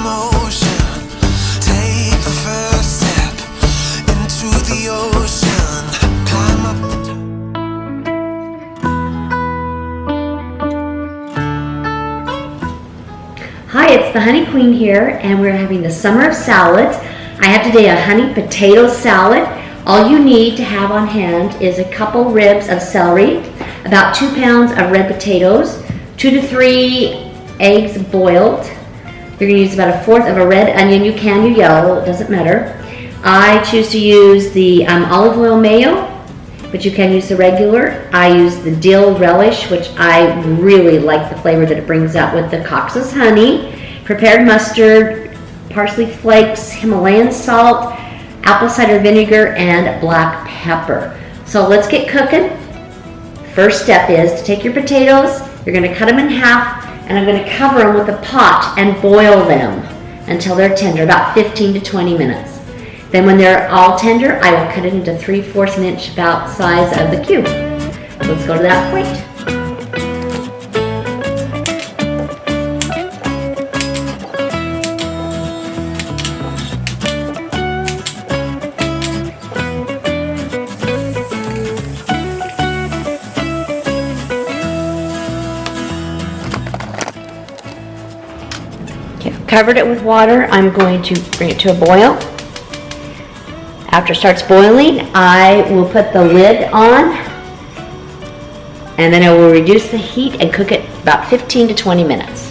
motion. Take the first step into the ocean. Climb up the Hi, it's the Honey Queen here, and we're having the summer of salads. I have today a honey potato salad. All you need to have on hand is a couple ribs of celery, about 2 pounds of red potatoes, 2 to 3 eggs boiled. You're going to use about 1/4 of a red onion. You can do yellow, it doesn't matter. I choose to use the olive oil mayo, but you can use the regular. I use the dill relish, which I really like the flavor that it brings out with the Cox's honey, prepared mustard, parsley flakes, Himalayan salt, apple cider vinegar, and black pepper. So let's get cooking. First step is to take your potatoes, you're going to cut them in half, and I'm going to cover them with a pot and boil them until they're tender, about 15 to 20 minutes. Then when they're all tender, I will cut it into 3/4 inch about size of the cube. Let's go to that point. Okay, I've covered it with water. I'm going to bring it to a boil. After it starts boiling, I will put the lid on, and then I will reduce the heat and cook it about 15 to 20 minutes.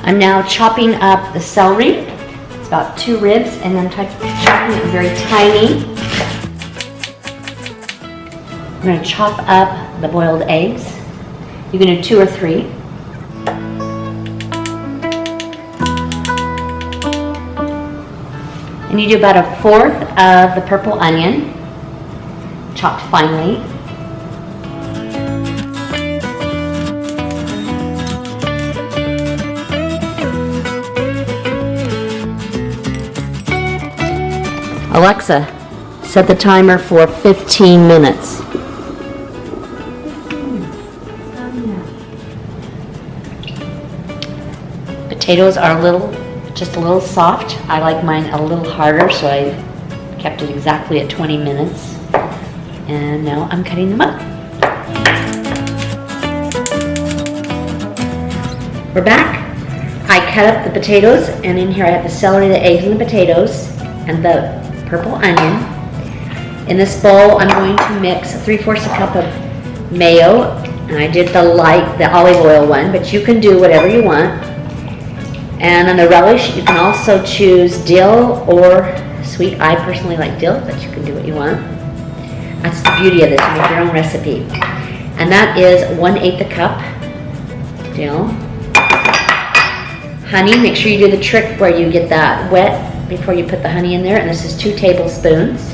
I'm now chopping up the celery. It's about 2 ribs, and I'm chopping it very tiny. I'm going to chop up the boiled eggs. You can do 2 or 3. And you do about 1/4 of the purple onion, chopped finely. Alexa, set the timer for 15 minutes. Potatoes are just a little soft. I like mine a little harder, so I kept it exactly at 20 minutes. And now I'm cutting them up. We're back. I cut up the potatoes, and in here I have the celery, the eggs, and the potatoes, and the purple onion. In this bowl, I'm going to mix 3/4 cup of mayo, and I did the olive oil one, but you can do whatever you want. And on the relish, you can also choose dill or sweet. I personally like dill, but you can do what you want. That's the beauty of this, you make your own recipe. And that is 1/8 a cup dill. Honey, make sure you do the trick where you get that wet before you put the honey in there. And this is 2 tablespoons.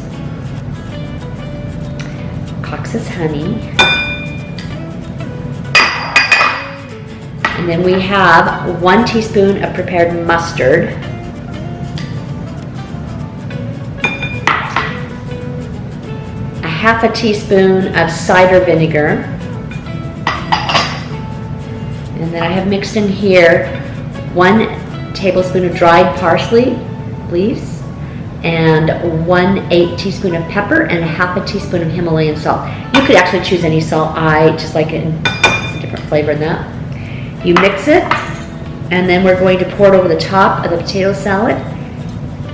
Cox's honey. And then we have 1 teaspoon of prepared mustard. A 1/2 teaspoon of cider vinegar. And then I have mixed in here 1 tablespoon of dried parsley leaves and 1/8 teaspoon of pepper and a 1/2 teaspoon of Himalayan salt. You could actually choose any salt. I just like it, it's a different flavor than that. You mix it, and then we're going to pour it over the top of the potato salad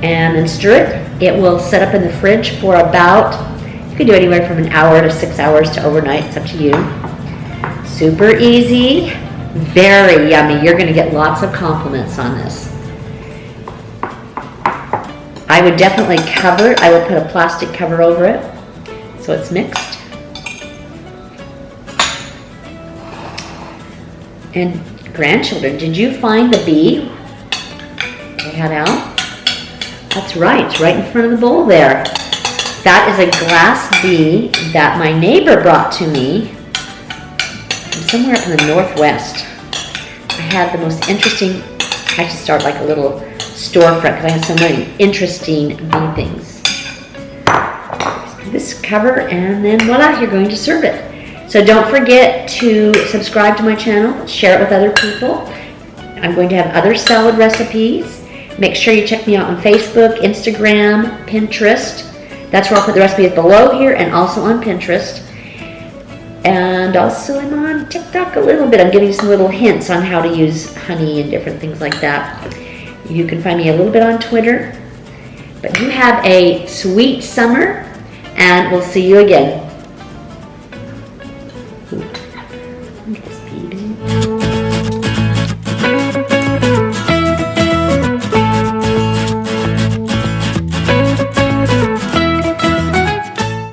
and then stir it. It will set up in the fridge for about, you can do anywhere from an hour to 6 hours to overnight, it's up to you. Super easy, very yummy. You're going to get lots of compliments on this. I would definitely cover it. I would put a plastic cover over it so it's mixed. And grandchildren, did you find the bee they had out? That's right, it's right in front of the bowl there. That is a glass bee that my neighbor brought to me from somewhere up in the Northwest. I had the most interesting, I should start like a little storefront because I have so many interesting bee things. This cover, and then voila, you're going to serve it. So don't forget to subscribe to my channel, share it with other people, I'm going to have other salad recipes. Make sure you check me out on Facebook, Instagram, Pinterest. That's where I'll put the recipes below here and also on Pinterest. And also I'm on TikTok a little bit. I'm giving some little hints on how to use honey and different things like that. You can find me a little bit on Twitter. But you have a sweet summer, and we'll see you again.